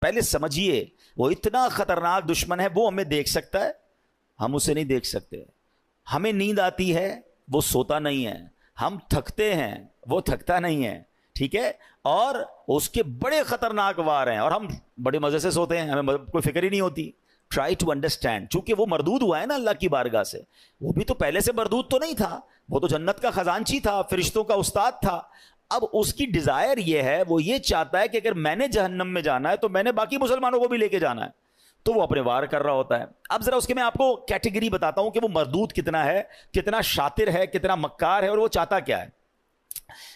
پہلے سمجھیے وہ اتنا خطرناک دشمن ہے، وہ ہمیں دیکھ سکتا ہے، ہم اسے نہیں دیکھ سکتے. ہمیں نیند آتی ہے، وہ سوتا نہیں ہے. ہم تھکتے ہیں، وہ تھکتا نہیں ہے. ٹھیک ہے، اور اس کے بڑے خطرناک وار ہیں، اور ہم بڑے مزے سے سوتے ہیں، ہمیں کوئی فکر ہی نہیں ہوتی. Try to understand. چونکہ وہ مردود ہوا ہے نا اللہ کی بارگاہ سے، وہ بھی تو پہلے سے مردود تو نہیں تھا، وہ تو جنت کا خزانچی تھا، فرشتوں کا استاد تھا. اب اس کی ڈیزائر یہ ہے، وہ یہ چاہتا ہے کہ اگر میں نے جہنم میں جانا ہے تو میں نے باقی مسلمانوں کو بھی لے کے جانا ہے، تو وہ اپنے وار کر رہا ہوتا ہے. اب ذرا اس کے میں آپ کو کیٹیگری بتاتا ہوں کہ وہ مردود کتنا ہے، کتنا شاطر ہے، کتنا مکار ہے، اور وہ چاہتا کیا ہے.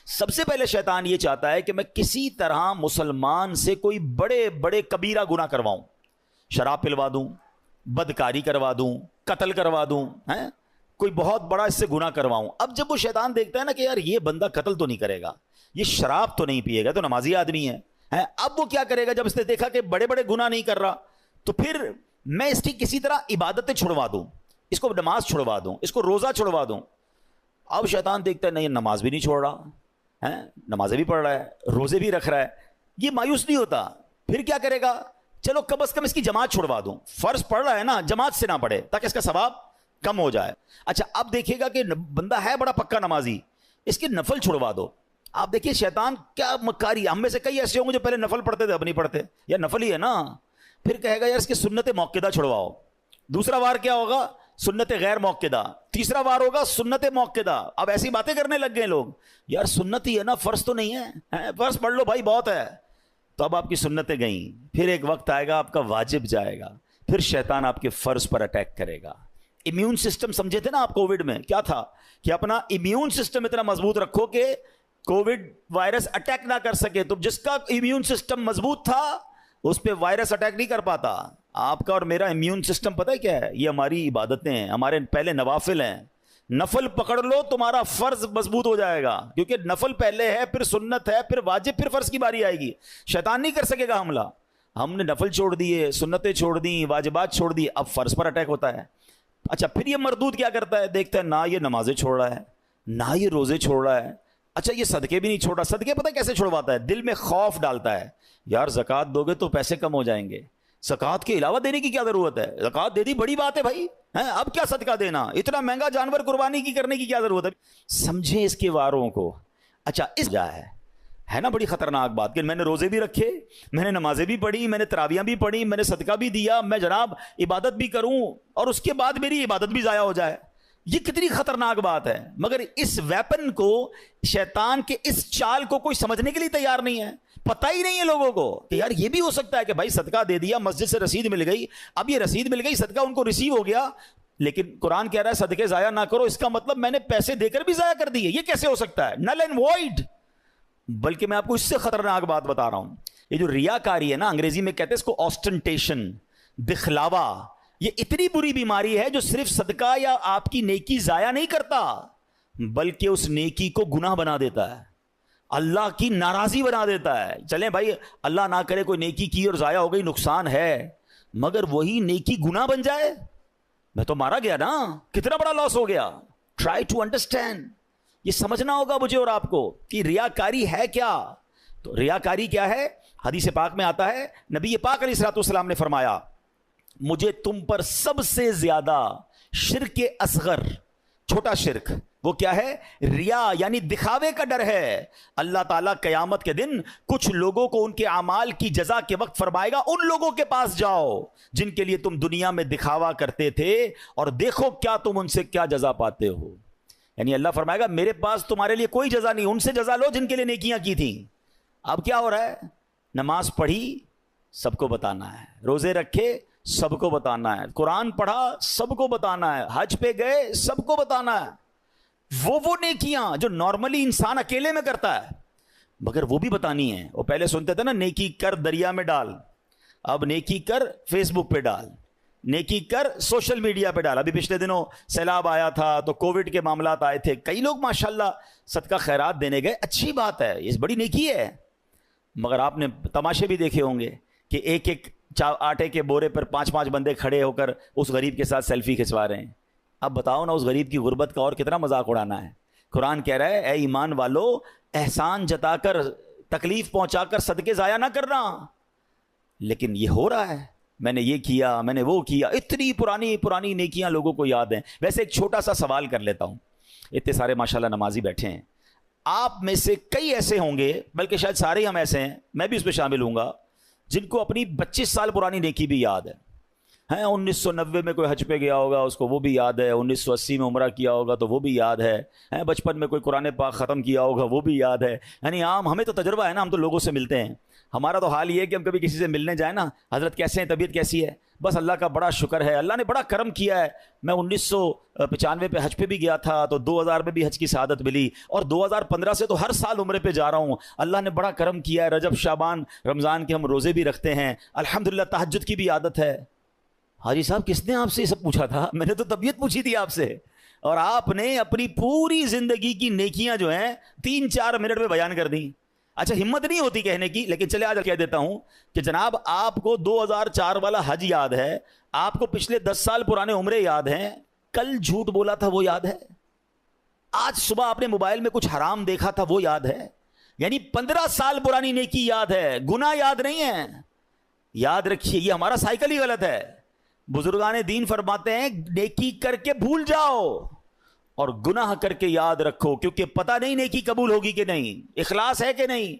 سب سے پہلے شیطان یہ چاہتا ہے کہ میں کسی طرح مسلمان سے کوئی بڑے بڑے کبیرہ گناہ کرواؤں، شراب پلوا دوں، بدکاری کروا دوں، قتل کروا دوں، کوئی بہت بڑا اس سے گناہ کرواؤں. اب جب وہ شیطان دیکھتا ہے نا کہ یار یہ بندہ قتل تو نہیں کرے گا، یہ شراب تو نہیں پیے گا، تو نمازی آدمی ہے، اب وہ کیا کرے گا؟ جب اس نے دیکھا کہ بڑے بڑے گناہ نہیں کر رہا، تو پھر میں اس کی کسی طرح عبادتیں چھڑوا دوں، اس کو نماز چھڑوا دوں، اس کو روزہ چھڑوا دوں. اب شیطان دیکھتا ہے نہیں، نماز بھی نہیں چھوڑ رہا، نمازیں بھی پڑھ رہا ہے، روزے بھی رکھ رہا ہے، یہ مایوس نہیں ہوتا. پھر کیا کرے گا؟ چلو کم از کم اس کی جماعت چھڑوا دوں، فرض پڑھ رہا ہے نا، جماعت سے نہ پڑھے تاکہ اس کا ثواب کم ہو جائے. اچھا اب دیکھیے گا کہ بندہ ہے بڑا پکا نمازی، اس کے نفل چھڑوا دو. آپ دیکھیے شیطان کیا مکاری. ہم میں سے کئی ایسے ہوں گے جو پہلے نفل پڑھتے تھے، اب نہیں پڑھتے، یا نفل ہی ہے نا. پھر کہے گا یار اس کی سنت موقدہ چھڑواؤ. دوسرا وار کیا ہوگا؟ سنت غیر موقدہ. تیسرا وار ہوگا سنت موقدہ. اب ایسی باتیں کرنے لگ گئے لوگ، یار سنت ہی ہے نا، فرض تو نہیں ہے، فرض پڑھ لو بھائی بہت ہے. تو اب آپ کی سنتیں گئیں، پھر ایک وقت آئے گا آپ کا واجب جائے گا، پھر شیطان آپ کے فرض پر اٹیک کرے گا. امیون سسٹم سمجھے تھے نا آپ کووڈ میں، کیا تھا کہ اپنا امیون سسٹم اتنا مضبوط رکھو کہ کووڈ وائرس اٹیک نہ کر سکے. تو جس کا امیون سسٹم مضبوط تھا اس پہ وائرس اٹیک نہیں کر پاتا. آپ کا اور میرا امیون سسٹم پتہ ہے کیا ہے؟ یہ ہماری عبادتیں ہیں، ہمارے پہلے نوافل ہیں. نفل پکڑ لو تمہارا فرض مضبوط ہو جائے گا، کیونکہ نفل پہلے ہے، پھر سنت ہے، پھر واجب، پھر فرض کی باری آئے گی. شیطان نہیں کر سکے گا حملہ. ہم نے نفل چھوڑ دیے، سنتیں چھوڑ دیں، واجبات چھوڑ دی، اب فرض پر اٹیک ہوتا ہے. اچھا پھر یہ مردود کیا کرتا ہے؟ دیکھتا ہے نہ یہ نمازیں چھوڑ رہا ہے، نہ یہ روزے چھوڑ رہا ہے، اچھا یہ صدقے بھی نہیں چھوڑ رہا. صدقے پتہ کیسے چھوڑواتا ہے؟ دل میں خوف ڈالتا ہے، یار زکوٰۃ دو گے تو پیسے کم ہو جائیں گے، زکوٰۃ کے علاوہ دینے کی کیا ضرورت ہے؟ زکوٰۃ دے دی بڑی بات ہے بھائی، اب کیا صدقہ دینا، اتنا مہنگا جانور قربانی کی کرنے کی کیا ضرورت ہے؟ سمجھے اس کے واروں کو. اچھا اس جا ہے نا بڑی خطرناک بات کہ میں نے روزے بھی رکھے، میں نے نمازیں بھی پڑھی، میں نے تراویاں بھی پڑھی، میں نے صدقہ بھی دیا، میں جناب عبادت بھی کروں، اور اس کے بعد میری عبادت بھی ضائع ہو جائے. یہ کتنی خطرناک بات ہے. مگر اس ویپن کو، شیطان کے اس چال کو کوئی سمجھنے کے لیے تیار نہیں ہے. پتہ ہی نہیں ہے لوگوں کو کہ یار یہ بھی ہو سکتا ہے کہ بھائی صدقہ دے دیا، مسجد سے رسید مل گئی، اب یہ رسید مل گئی، صدقہ ان کو ریسیو ہو گیا، لیکن قرآن کہہ رہا ہے صدقے ضائع نہ کرو. اس کا مطلب میں نے پیسے دے کر بھی ضائع کر دیے. یہ کیسے ہو سکتا ہے؟ Null and void. بلکہ میں آپ کو اس سے خطرناک بات بتا رہا ہوں. یہ جو ریاکاری ہے نا، انگریزی میں کہتے ہیں اس کو آسٹنٹیشن، دکھلاوا. یہ اتنی بری بیماری ہے جو صرف صدقہ یا آپ کی نیکی ضائع نہیں کرتا، بلکہ اس نیکی کو گناہ بنا دیتا ہے، اللہ کی ناراضی بنا دیتا ہے. چلیں بھائی اللہ نہ کرے کوئی نیکی کی اور ضائع ہو گئی، نقصان ہے، مگر وہی نیکی گناہ بن جائے، میں تو مارا گیا نا، کتنا بڑا لاس ہو گیا. Try to understand. یہ سمجھنا ہوگا مجھے اور آپ کو کہ ریاکاری ہے کیا. تو ریاکاری کیا ہے؟ حدیث پاک میں آتا ہے، نبی پاک علیہ الصلوۃ والسلام نے فرمایا، مجھے تم پر سب سے زیادہ شرک اصغر، چھوٹا شرک، وہ کیا ہے؟ ریا، یعنی دکھاوے کا ڈر ہے. اللہ تعالیٰ قیامت کے دن کچھ لوگوں کو ان کے اعمال کی جزا کے وقت فرمائے گا، ان لوگوں کے پاس جاؤ جن کے لیے تم دنیا میں دکھاوا کرتے تھے، اور دیکھو کیا تم ان سے کیا جزا پاتے ہو. یعنی اللہ فرمائے گا میرے پاس تمہارے لیے کوئی جزا نہیں، ان سے جزا لو جن کے لیے نیکیاں کی تھیں. اب کیا ہو رہا ہے؟ نماز پڑھی سب کو بتانا ہے، روزے رکھے سب کو بتانا ہے، قرآن پڑھا سب کو بتانا ہے، حج پہ گئے سب کو بتانا ہے. وہ نیکیاں جو نارملی انسان اکیلے میں کرتا ہے، مگر وہ بھی بتانی ہیں. وہ پہلے سنتے تھے نا نیکی کر دریا میں ڈال، اب نیکی کر فیس بک پہ ڈال، نیکی کر سوشل میڈیا پہ ڈال. ابھی پچھلے دنوں سیلاب آیا تھا تو کووڈ کے معاملات آئے تھے، کئی لوگ ماشاءاللہ صدقہ خیرات دینے گئے، اچھی بات ہے، یہ بڑی نیکی ہے. مگر آپ نے تماشے بھی دیکھے ہوں گے کہ ایک ایک آٹے کے بورے پر 5 بندے کھڑے ہو کر اس غریب کے ساتھ سیلفی کھنچوا رہے ہیں. اب بتاؤ نا اس غریب کی غربت کا اور کتنا مذاق اڑانا ہے. قرآن کہہ رہا ہے اے ایمان والو، احسان جتا کر، تکلیف پہنچا کر صدقے ضائع نہ کرنا. لیکن یہ ہو رہا ہے، میں نے یہ کیا، میں نے وہ کیا، اتنی پرانی پرانی نیکیاں لوگوں کو یاد ہیں۔ ویسے ایک چھوٹا سا سوال کر لیتا ہوں، اتنے سارے ماشاءاللہ نمازی بیٹھے ہیں، آپ میں سے کئی ایسے ہوں گے، بلکہ شاید سارے ہی ہم ایسے ہیں، میں بھی اس میں شامل ہوں گا، جن کو اپنی 25 سال پرانی نیکی بھی یاد ہے۔ 1990 میں کوئی حج پہ گیا ہوگا، اس کو وہ بھی یاد ہے، 1980 میں عمرہ کیا ہوگا تو وہ بھی یاد ہے، بچپن میں کوئی قرآن پاک ختم کیا ہوگا وہ بھی یاد ہے۔ یعنی عام ہمیں تو تجربہ ہے نا، ہم تو لوگوں سے ملتے ہیں، ہمارا تو حال یہ ہے کہ ہم کبھی کسی سے ملنے جائیں نا، حضرت کیسے ہیں، طبیعت کیسی ہے، بس اللہ کا بڑا شکر ہے، اللہ نے بڑا کرم کیا ہے۔ میں 1995 پہ حج پہ بھی گیا تھا تو 2000 میں بھی حج کی سعادت ملی، اور 2015 سے تو ہر سال عمرے پہ جا رہا ہوں، اللہ نے بڑا کرم کیا ہے۔ رجب شعبان رمضان کے ہم روزے بھی رکھتے ہیں، الحمدللہ تہجد کی بھی عادت ہے۔ حاجی صاحب کس نے آپ سے یہ سب پوچھا تھا؟ میں نے تو طبیعت پوچھی تھی آپ سے، اور آپ نے اپنی پوری زندگی کی نیکیاں جو ہیں 3-4 منٹ میں بیان کر دیں۔ اچھا ہمت نہیں ہوتی کہنے کی، لیکن چلے آج کہہ دیتا ہوں کہ جناب آپ کو 2004 والا حج یاد ہے، آپ کو پچھلے 10 سال پرانے عمرے یاد ہیں، کل جھوٹ بولا تھا وہ یاد ہے، آج صبح آپ نے موبائل میں کچھ حرام دیکھا تھا وہ یاد ہے، یعنی 15 سال پرانی نیکی یاد ہے، گناہ یاد نہیں ہے۔ یاد رکھیے یہ ہمارا سائیکل ہی غلط ہے۔ بزرگان دین فرماتے ہیں نیکی کر کے بھول جاؤ اور گناہ کر کے یاد رکھو، کیونکہ پتہ نہیں نیکی قبول ہوگی کہ نہیں، اخلاص ہے کہ نہیں۔